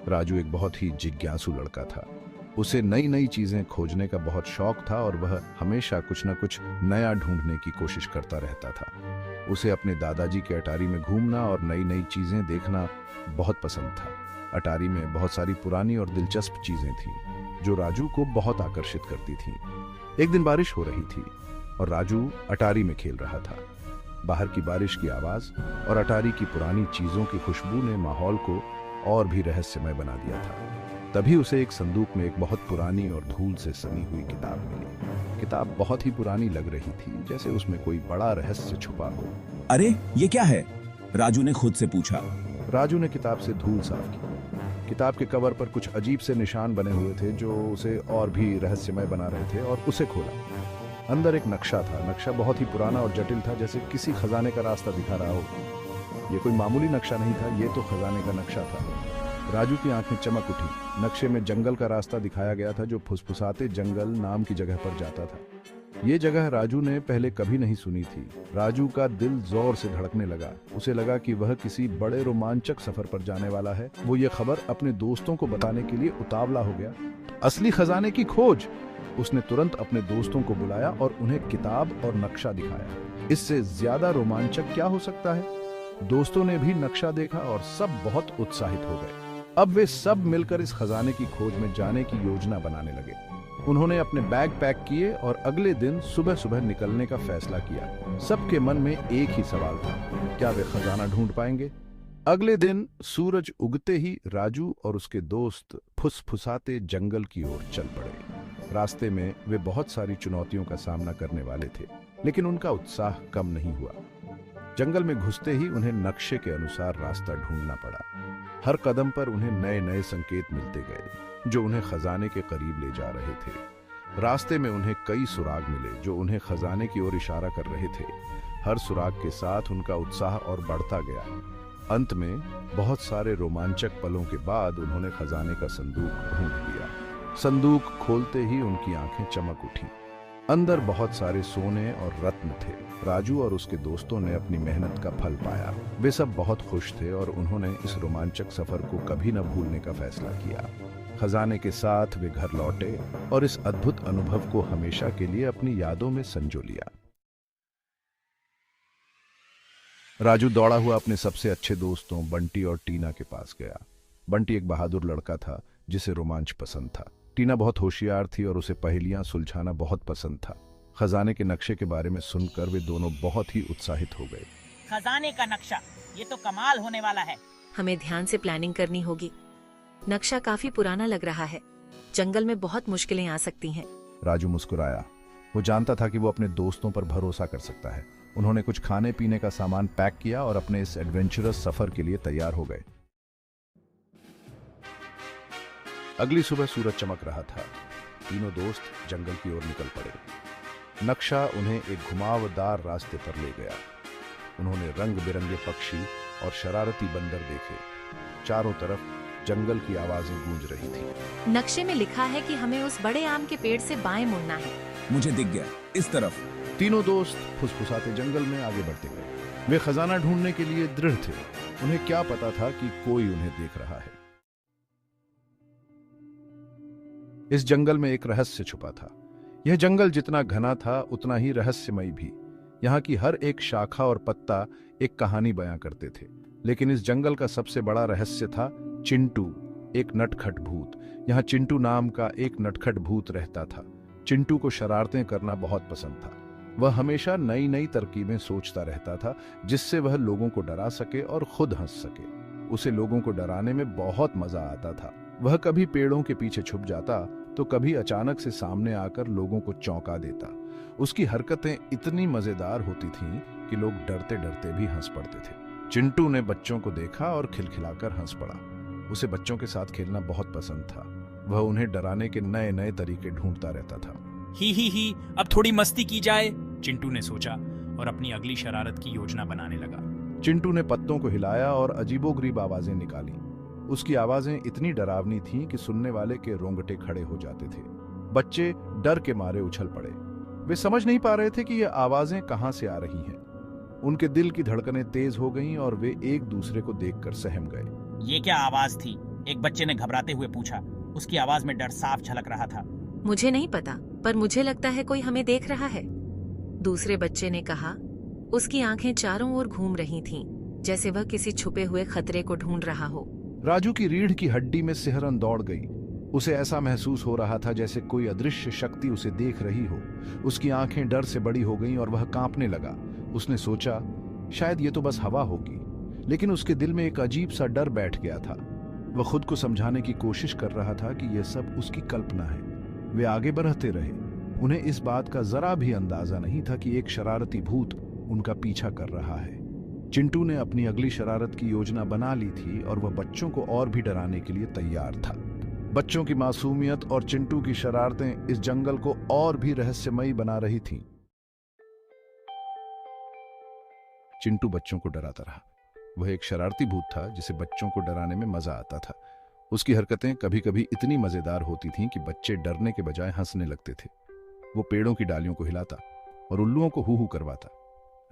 राजू एक बहुत ही जिज्ञासु लड़का था। उसे नई नई चीजें खोजने का बहुत शौक था और वह हमेशा कुछ न कुछ नया ढूंढने की कोशिश करता रहता था। उसे अपने दादाजी के अटारी में घूमना और नई नई चीजें देखना बहुत पसंद था। अटारी में बहुत सारी पुरानी और दिलचस्प चीजें थीं जो राजू को बहुत आकर्षित करती थीं। एक दिन बारिश हो रही थी और राजू अटारी में खेल रहा था। बाहर की बारिश की आवाज और अटारी की पुरानी चीजों की खुशबू ने माहौल को और भी रहस्यमय बना दिया था। तभी उसे एक संदूक में एक बहुत पुरानी और धूल से सनी हुई किताब मिली। किताब बहुत ही पुरानी लग रही थी, जैसे उसमें कोई बड़ा रहस्य छुपा हो। अरे ये क्या है? राजू ने खुद से पूछा। राजू ने किताब से धूल साफ की। किताब के कवर पर कुछ अजीब से निशान बने हुए थे जो उसे और भी रहस्यमय बना रहे थे, और उसे खोला। अंदर एक नक्शा था। नक्शा बहुत ही पुराना और जटिल था, जैसे किसी खजाने का रास्ता दिखा रहा हो। ये कोई मामूली नक्शा नहीं था, ये तो खजाने का नक्शा था। राजू की आंखें चमक उठी। नक्शे में जंगल का रास्ता दिखाया गया था जो फुसफुसाते जंगल नाम की जगह पर जाता था। ये जगह राजू ने पहले कभी नहीं सुनी थी। राजू का दिल जोर से धड़कने लगा। उसे लगा कि वह किसी बड़े रोमांचक सफर पर जाने वाला है। वो ये खबर अपने दोस्तों को बताने के लिए उतावला हो गया। असली खजाने की खोज। उसने तुरंत अपने दोस्तों को बुलाया और उन्हें किताब और नक्शा दिखाया। इससे ज्यादा रोमांचक क्या हो सकता है? दोस्तों ने भी नक्शा देखा और सब बहुत उत्साहित हो गए। अब वे सब मिलकर इस खजाने की खोज में जाने की योजना बनाने लगे। उन्होंने अपने बैग पैक किए और अगले दिन सुबह सुबह निकलने का फैसला किया। सबके मन में एक ही सवाल था, क्या वे खजाना ढूंढ पाएंगे? अगले दिन सूरज उगते ही राजू और उसके दोस्त फुसफुसाते जंगल की ओर चल पड़े। रास्ते में वे बहुत सारी चुनौतियों का सामना करने वाले थे, लेकिन उनका उत्साह कम नहीं हुआ। जंगल में घुसते ही उन्हें नक्शे के अनुसार रास्ता ढूंढना पड़ा। हर कदम पर उन्हें नए नए संकेत मिलते गए जो उन्हें खजाने के करीब ले जा रहे थे। रास्ते में उन्हें कई सुराग मिले जो उन्हें खजाने की ओर इशारा कर रहे थे। हर सुराग के साथ उनका उत्साह और बढ़ता गया। अंत में बहुत सारे रोमांचक पलों के बाद उन्होंने खजाने का संदूक ढूंढ लिया। संदूक खोलते ही उनकी आंखें चमक उठी। अंदर बहुत सारे सोने और रत्न थे। राजू और उसके दोस्तों ने अपनी मेहनत का फल पाया। वे सब बहुत खुश थे और उन्होंने इस रोमांचक सफर को कभी न भूलने का फैसला किया। खजाने के साथ वे घर लौटे और इस अद्भुत अनुभव को हमेशा के लिए अपनी यादों में संजो लिया। राजू दौड़ा हुआ अपने सबसे अच्छे दोस्तों बंटी और टीना के पास गया। बंटी एक बहादुर लड़का था जिसे रोमांच पसंद था। टीना बहुत होशियार थी और उसे पहेलियां सुलझाना बहुत पसंद था। खजाने के नक्शे के बारे में सुनकर वे दोनों बहुत ही उत्साहित हो गए। खजाने का नक्शा, ये तो कमाल होने वाला है। हमें ध्यान से प्लानिंग करनी होगी। नक्शा काफी पुराना लग रहा है। जंगल में बहुत मुश्किलें आ सकती हैं। राजू मुस्कुराया। वो जानता था कि वो अपने दोस्तों पर भरोसा कर सकता है। उन्होंने कुछ खाने पीने का सामान पैक किया और अपने इस एडवेंचरस सफर के लिए तैयार हो गए। अगली सुबह सूरज चमक रहा था। तीनों दोस्त जंगल की ओर निकल पड़े। नक्शा उन्हें एक घुमावदार रास्ते पर ले गया। उन्होंने रंग बिरंगे पक्षी और शरारती बंदर देखे। चारों तरफ जंगल की आवाजें गूंज रही थी। नक्शे में लिखा है कि हमें उस बड़े आम के पेड़ से बाएं मुड़ना है। मुझे दिख गया, इस तरफ। तीनों दोस्त फुसफुसाते जंगल में आगे बढ़ते गए। वे खजाना ढूंढने के लिए दृढ़ थे। उन्हें क्या पता था कि कोई उन्हें देख रहा है। इस जंगल में एक रहस्य छुपा था। यह जंगल जितना घना था उतना ही रहस्यमय भी। यहाँ की हर एक शाखा और पत्ता एक कहानी बयां करते थे। लेकिन इस जंगल का सबसे बड़ा रहस्य था चिंटू, एक नटखट भूत। यहाँ चिंटू नाम का एक नटखट भूत रहता था। चिंटू को शरारतें करना बहुत पसंद था। वह हमेशा नई नई तरकीबें सोचता रहता था जिससे वह लोगों को डरा सके और खुद हंस सके। उसे लोगों को डराने में बहुत मजा आता था। वह कभी पेड़ों के पीछे छुप जाता तो कभी अचानक से सामने आकर लोगों को चौंका देता। उसकी हरकतें इतनी मजेदार होती थीं कि लोग डरते डरते भी हंस पड़ते थे। चिंटू ने बच्चों को देखा और खिलखिलाकर हंस पड़ा। उसे बच्चों के साथ खेलना बहुत पसंद था। वह उन्हें डराने के नए नए तरीके ढूंढता रहता था। ही, अब थोड़ी मस्ती की जाए, चिंटू ने सोचा और अपनी अगली शरारत की योजना बनाने लगा। चिंटू ने पत्तों को हिलाया और अजीबोगरीब आवाजें निकाली। उसकी आवाजें इतनी डरावनी थीं कि सुनने वाले के रोंगटे खड़े हो जाते थे। बच्चे डर के मारे उछल पड़े। वे समझ नहीं पा रहे थे कि ये आवाजें कहां से आ रही हैं। उनके दिल की धड़कनें तेज हो गईं और वे एक दूसरे को देखकर सहम गए। ये क्या आवाज थी? एक बच्चे ने घबराते हुए पूछा। उसकी आवाज में डर साफ झलक रहा था। मुझे नहीं पता, पर मुझे लगता है कोई हमें देख रहा है। दूसरे बच्चे ने कहा। उसकी आंखें चारों ओर घूम रही थीं, जैसे वह किसी छुपे हुए खतरे को ढूंढ रहा हो। राजू की रीढ़ की हड्डी में सिहरन दौड़ गई। उसे ऐसा महसूस हो रहा था जैसे कोई अदृश्य शक्ति उसे देख रही हो। उसकी आंखें डर से बड़ी हो गईं और वह कांपने लगा। उसने सोचा, शायद ये तो बस हवा होगी, लेकिन उसके दिल में एक अजीब सा डर बैठ गया था। वह खुद को समझाने की कोशिश कर रहा था कि यह सब उसकी कल्पना है। वे आगे बढ़ते रहे। उन्हें इस बात का जरा भी अंदाजा नहीं था कि एक शरारती भूत उनका पीछा कर रहा है। चिंटू ने अपनी अगली शरारत की योजना बना ली थी और वह बच्चों को और भी डराने के लिए तैयार था। बच्चों की मासूमियत और चिंटू की शरारतें इस जंगल को और भी रहस्यमयी बना रही थीं। चिंटू बच्चों को डराता रहा। वह एक शरारती भूत था जिसे बच्चों को डराने में मजा आता था। उसकी हरकतें कभी कभी इतनी मजेदार होती थीं कि बच्चे डरने के बजाय हंसने लगते थे। वो पेड़ों की डालियों को हिलाता और उल्लुओं को हू हू करवाता।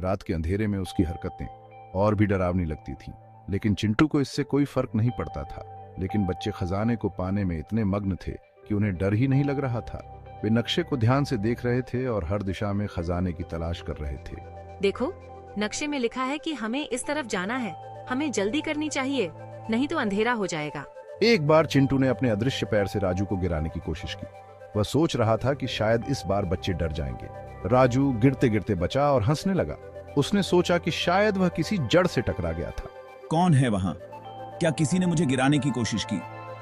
रात के अंधेरे में उसकी हरकतें और भी डरावनी लगती थीं, लेकिन चिंटू को इससे कोई फर्क नहीं पड़ता था। लेकिन बच्चे खजाने को पाने में इतने मग्न थे कि उन्हें डर ही नहीं लग रहा था। वे नक्शे को ध्यान से देख रहे थे और हर दिशा में खजाने की तलाश कर रहे थे। देखो, नक्शे में लिखा है कि हमें इस तरफ जाना है। हमें जल्दी करनी चाहिए, नहीं तो अंधेरा हो जाएगा। एक बार चिंटू ने अपने अदृश्य पैर से राजू को गिराने की कोशिश की। वह सोच रहा था कि शायद इस बार बच्चे डर जाएंगे। राजू गिरते गिरते बचा और हंसने लगा। उसने सोचा कि शायद वह किसी जड़ से टकरा गया था। कौन है वहां? क्या किसी ने मुझे गिराने की कोशिश की?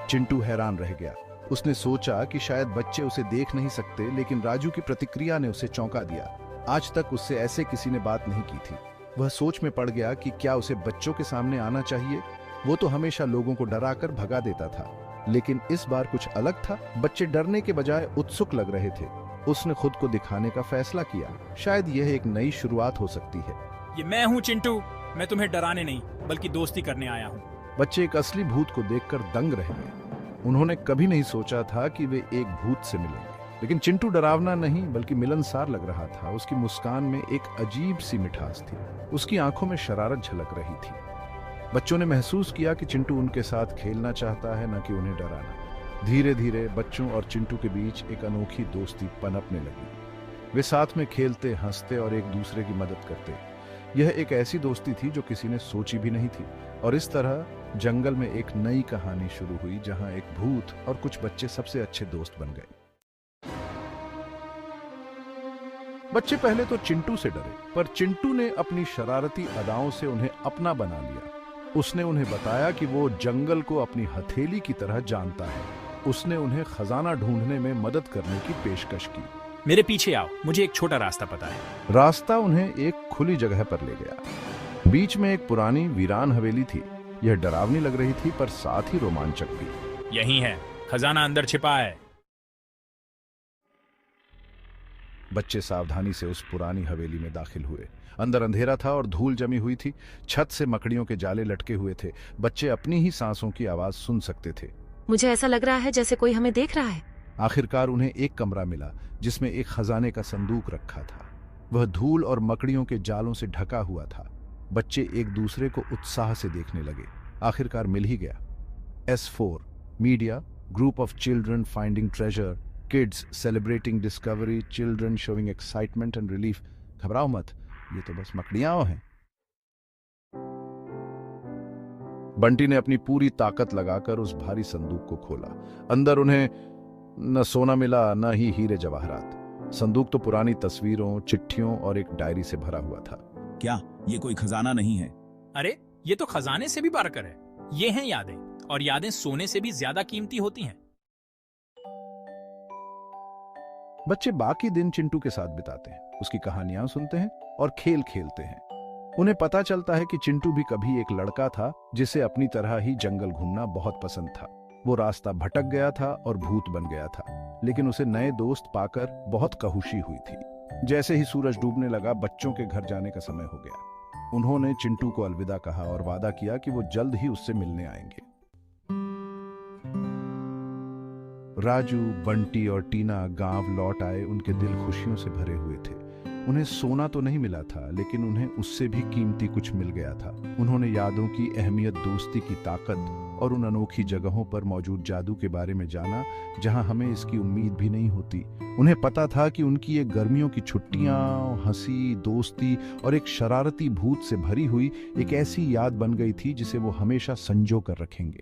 चिंटू हैरान रह गया। उसने सोचा कि शायद बच्चे उसे देख नहीं सकते, लेकिन राजू की प्रतिक्रिया ने उसे चौंका दिया। आज तक उससे ऐसे किसी ने बात नहीं की थी। वह सोच में पड़ गया कि क्या उसे बच्चों के सामने आना चाहिए। वो तो हमेशा लोगों को डराकर भगा देता था, लेकिन इस बार कुछ अलग था। बच्चे डरने के बजाय उत्सुक लग रहे थे। उसने खुद को दिखाने का फैसला किया। शायद यह एक नई शुरुआत हो सकती है। ये मैं हूँ चिंटू। मैं तुम्हें डराने नहीं, बल्कि दोस्ती करने आया हूँ। बच्चे एक असली भूत को देखकर दंग रह गए। उन्होंने कभी नहीं सोचा था कि वे एक भूत से मिलेंगे। लेकिन चिंटू डरावना नहीं, बल्कि मिलनसार लग रहा था। उसकी मुस्कान में एक अजीब सी मिठास थी। उसकी आंखों में शरारत झलक रही थी। बच्चों ने महसूस किया कि चिंटू उनके साथ खेलना चाहता है, न कि उन्हें डराना। धीरे धीरे बच्चों और चिंटू के बीच एक अनोखी दोस्ती पनपने लगी। वे साथ में खेलते, हंसते और एक दूसरे की मदद करते। यह एक ऐसी दोस्ती थी जो किसी ने सोची भी नहीं थी। और इस तरह जंगल में एक नई कहानी शुरू हुई, जहां एक भूत और कुछ बच्चे सबसे अच्छे दोस्त बन गए। बच्चे पहले तो चिंटू से डरे, पर चिंटू ने अपनी शरारती अदाओं से उन्हें अपना बना लिया। उसने उन्हें बताया कि वो जंगल को अपनी हथेली की तरह जानता है। उसने उन्हें खजाना ढूंढने में मदद करने की पेशकश की। मेरे पीछे आओ, मुझे एक छोटा रास्ता पता है। रास्ता उन्हें एक खुली जगह पर ले गया। बीच में एक पुरानी वीरान हवेली थी। यह डरावनी लग रही थी, पर साथ ही रोमांचक भी। यही है, खजाना अंदर छिपा है। बच्चे सावधानी से उस पुरानी हवेली में दाखिल हुए। अंदर अंधेरा था और धूल जमी हुई थी। छत से मकड़ियों के जाले लटके हुए थे। बच्चे अपनी ही सांसों की आवाज सुन सकते थे। मुझे ऐसा लग रहा है जैसे कोई हमें देख रहा है। आखिरकार उन्हें एक कमरा मिला, जिसमें एक खजाने का संदूक रखा था। वह धूल और मकड़ियों के जालों से ढका हुआ था। बच्चे एक दूसरे को उत्साह से देखने लगे। आखिरकार मिल ही गया। S4 media, group of children finding treasure, kids celebrating discovery, children showing excitement and relief. घबराओ मत, ये तो बस मकड़ियां हैं। बंटी ने अपनी पूरी ताकत लगाकर उस भारी संदूक को खोला। अंदर उन्हें न सोना मिला, न ही हीरे जवाहरात। संदूक तो पुरानी तस्वीरों, चिट्ठियों और एक डायरी से भरा हुआ था। क्या ये कोई खजाना नहीं है? अरे, ये तो खजाने से भी बारकर है। ये हैं यादें, और यादें सोने से भी ज्यादा कीमती होती हैं। बच्चे बाकी दिन चिंटू के साथ बिताते हैं, उसकी कहानियां सुनते हैं और खेल खेलते हैं। उन्हें पता चलता है कि चिंटू भी कभी एक लड़का था जिसे अपनी तरह ही जंगल घूमना बहुत पसंद था। वो रास्ता भटक गया था और भूत बन गया था, लेकिन उसे नए दोस्त पाकर बहुत कहुशी हुई थी। जैसे ही सूरज डूबने लगा, बच्चों के घर जाने का समय हो गया। उन्होंने चिंटू को अलविदा कहा और वादा किया कि वो जल्द ही उससे मिलने आएंगे। राजू, बंटी और टीना गांव लौट आए। उनके दिल खुशियों से भरे हुए थे। उन्हें सोना तो नहीं मिला था, लेकिन उन्हें उससे भी कीमती कुछ मिल गया था। उन्होंने यादों की अहमियत, दोस्ती की ताकत और उन अनोखी जगहों पर मौजूद जादू के बारे में जाना जहां हमें इसकी उम्मीद भी नहीं होती। उन्हें पता था कि उनकी ये गर्मियों की छुट्टियां, हंसी, दोस्ती और एक शरारती भूत से भरी हुई एक ऐसी याद बन गई थी जिसे वो हमेशा संजो कर रखेंगे।